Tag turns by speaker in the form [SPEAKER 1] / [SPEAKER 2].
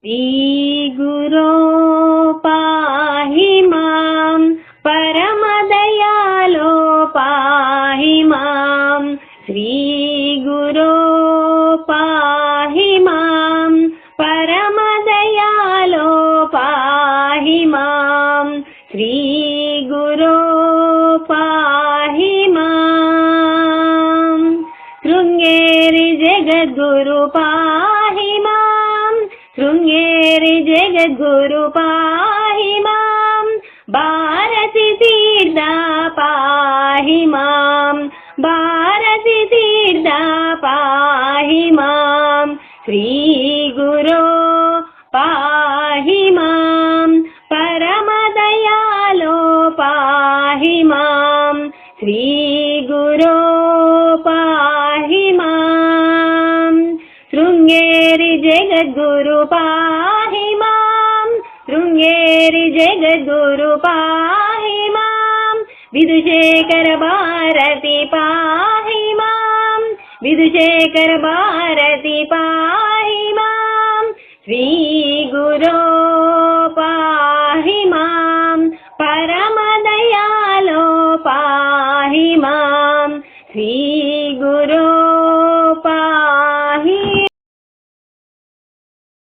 [SPEAKER 1] श्रीगुरो पाहि मां परमदयालो पाहि मां श्रीगुरो पाहि मां परमदयालो पाहि मां श्रीगुरो पाहि मां शृङ्गेरि जगद्गुरु पाहि मां शृङ्गेरि जगद्गुरु पाहि मां भारती तीर्था पाहि मां भारती तीर्था पाहि मां श्रीगुरो पाहि मां परमदयालो पाहि मां श्रीगुरो पाहि मां शृङ्गेरि जगद्गुरु पाहि मां शृङ्गेरि जगद्गुरु पाहि मां विधुशेखर भारती पाहि मां विधुशेखर भारती पाहि मां श्रीगुरो पाहि मां परमदयालो पाहि मां श्री